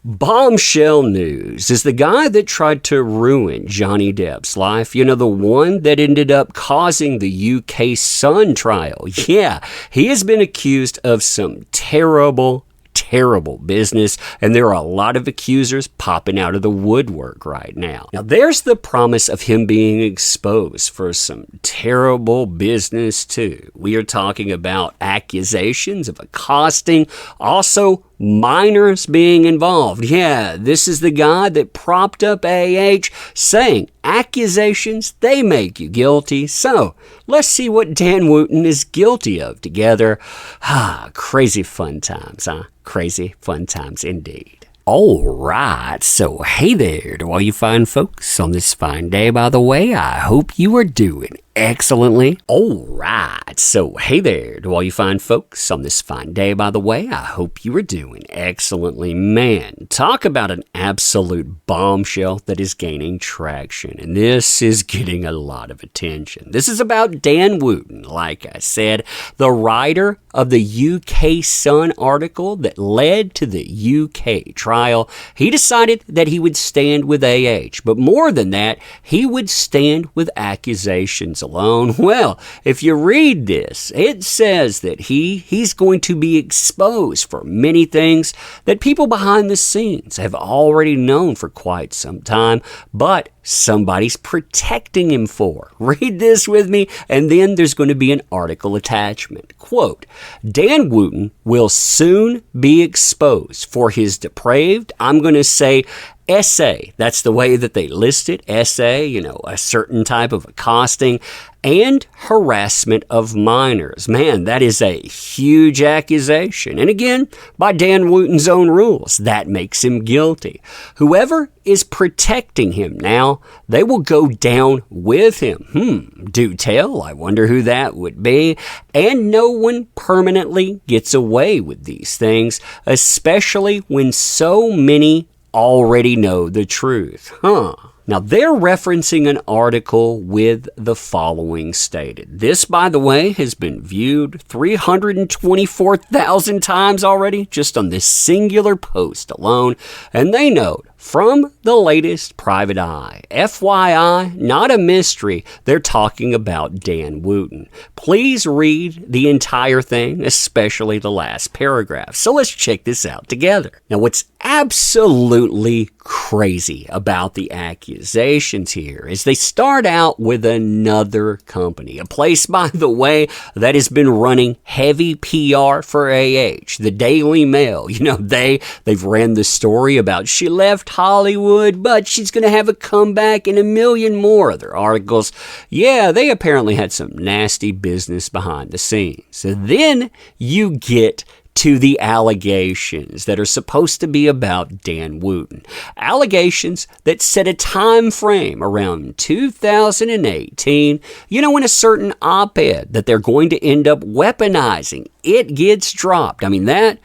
Bombshell news is the guy that tried to ruin Johnny Depp's life. You know, the one that ended up causing the UK Sun trial. Yeah, he has been accused of some terrible business, and there are a lot of accusers popping out of the woodwork right now. Now, there's the promise of him being exposed for some terrible business, too. We are talking about accusations of accosting, also minors being involved. Yeah, this is the guy that propped up AH, saying accusations, they make you guilty. So, let's see what Dan Wootton is guilty of together. Crazy fun times, huh? Crazy fun times indeed. All right, so hey there to all you fine folks on this fine day. By the way, I hope you are doing excellently. All right, so hey there to all you fine folks on this fine day. By the way, I hope you are doing excellently. Man, talk about an absolute bombshell that is gaining traction, and this is getting a lot of attention. This is about Dan Wootton, like I said, the writer of the UK Sun article that led to the UK trial. He decided that he would stand with AH, but more than that, he would stand with accusations alone. Well, if you read this, it says that he's going to be exposed for many things that people behind the scenes have already known for quite some time, but somebody's protecting him for. Read this with me, and then there's going to be an article attachment. Quote, Dan Wootton will soon be exposed for his depraved, I'm going to say, essay. That's the way that they list it. Essay, a certain type of accosting and harassment of minors. Man, that is a huge accusation. And again, by Dan Wootton's own rules, that makes him guilty. Whoever is protecting him now, they will go down with him. Do tell. I wonder who that would be. And no one permanently gets away with these things, especially when so many already know the truth. Now, they're referencing an article with the following stated. This, by the way, has been viewed 324,000 times already, just on this singular post alone. And they note, from the latest private eye, FYI, not a mystery, they're talking about Dan Wootton. Please read the entire thing, especially the last paragraph. So let's check this out together. Now, what's absolutely crazy about the accusations here is they start out with another company, a place, by the way, that has been running heavy PR for AH, the Daily Mail. They've ran the story about she left Hollywood, but she's going to have a comeback, in a million more other articles. Yeah, they apparently had some nasty business behind the scenes. So then you get to the allegations that are supposed to be about Dan Wootton. Allegations that set a time frame around 2018, in a certain op-ed that they're going to end up weaponizing. It gets dropped. I mean, that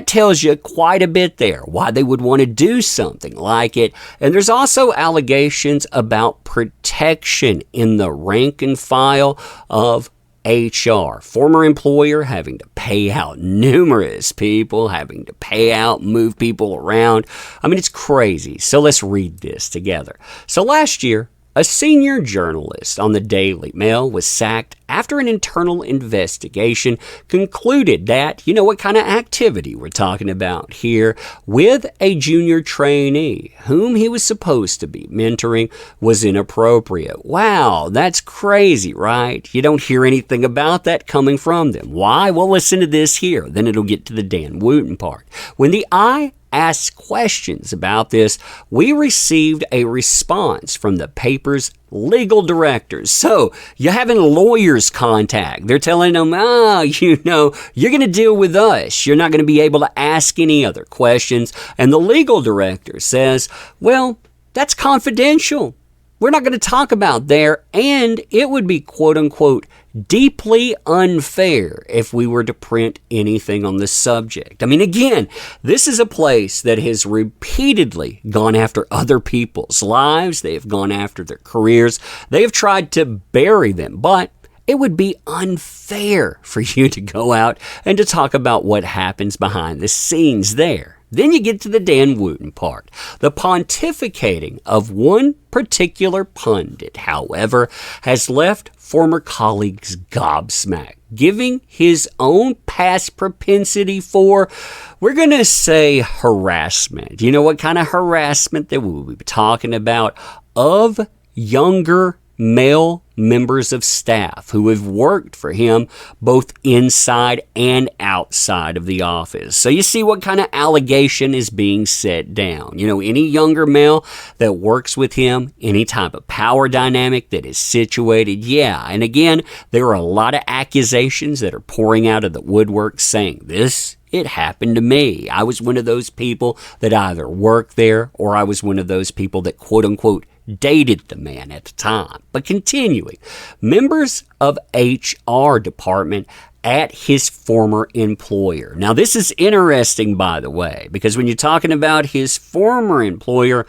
tells you quite a bit there, why they would want to do something like it. And there's also allegations about protection in the rank and file of HR, former employer having to pay out numerous people, having to pay out, move people around. I mean, it's crazy. So let's read this together. So last year, a senior journalist on the Daily Mail was sacked after an internal investigation concluded that, what kind of activity we're talking about here, with a junior trainee whom he was supposed to be mentoring was inappropriate. Wow, that's crazy, right? You don't hear anything about that coming from them. Why? Well, listen to this here. Then it'll get to the Dan Wootton part. When the asked questions about this, we received a response from the paper's legal directors. So you're having lawyers contact. They're telling them, you're going to deal with us. You're not going to be able to ask any other questions. And the legal director says, well, that's confidential. We're not going to talk about there, and it would be, quote unquote, deeply unfair if we were to print anything on the subject. I mean, again, this is a place that has repeatedly gone after other people's lives. They have gone after their careers. They have tried to bury them, but it would be unfair for you to go out and to talk about what happens behind the scenes there. Then you get to the Dan Wootton part. The pontificating of one particular pundit, however, has left former colleagues gobsmacked, giving his own past propensity for, we're going to say, harassment. You know what kind of harassment that we'll be talking about? Of younger male members of staff who have worked for him both inside and outside of the office. So you see what kind of allegation is being set down. You know, any younger male that works with him, any type of power dynamic that is situated, yeah. And again, there are a lot of accusations that are pouring out of the woodwork saying this, it happened to me. I was one of those people that either worked there or I was one of those people that quote unquote dated the man at the time. But continuing, members of HR department at his former employer. Now this is interesting, by the way, because when you're talking about his former employer,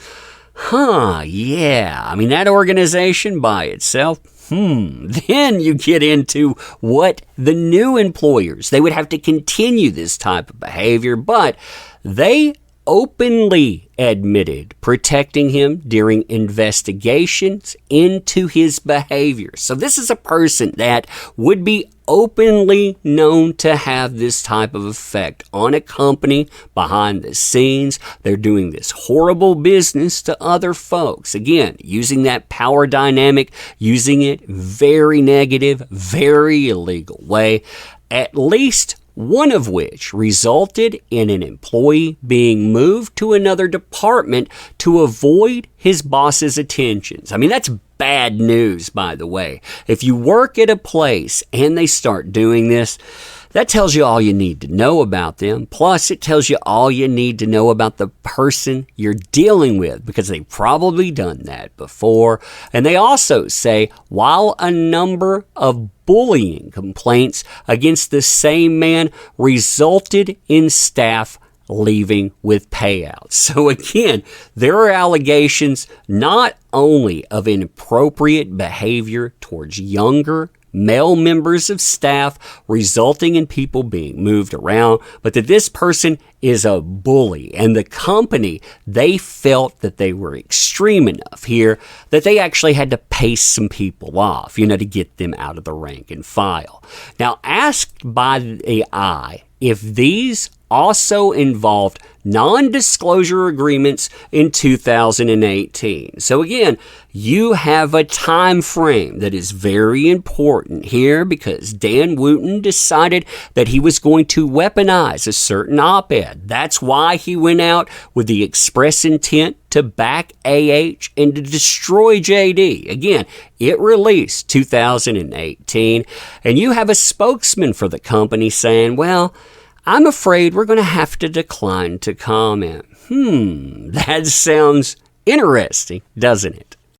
yeah, I mean that organization by itself, then you get into what the new employers, they would have to continue this type of behavior, but they openly admitted protecting him during investigations into his behavior. So this is a person that would be openly known to have this type of effect on a company behind the scenes. They're doing this horrible business to other folks. Again, using that power dynamic, using it very negative, very illegal way, at least one of which resulted in an employee being moved to another department to avoid his boss's attentions. I mean, that's bad news, by the way. If you work at a place and they start doing this, that tells you all you need to know about them. Plus, it tells you all you need to know about the person you're dealing with, because they've probably done that before. And they also say, while a number of bullying complaints against the same man resulted in staff leaving with payouts. So again, there are allegations not only of inappropriate behavior towards younger male members of staff, resulting in people being moved around, but that this person is a bully. And the company, they felt that they were extreme enough here that they actually had to pace some people off, to get them out of the rank and file. Now, asked by the AI if these also involved non-disclosure agreements in 2018. So again, you have a time frame that is very important here, because Dan Wootton decided that he was going to weaponize a certain op-ed. That's why he went out with the express intent to back AH and to destroy JD. Again, it released 2018, and you have a spokesman for the company saying, well, I'm afraid we're going to have to decline to comment. That sounds interesting, doesn't it?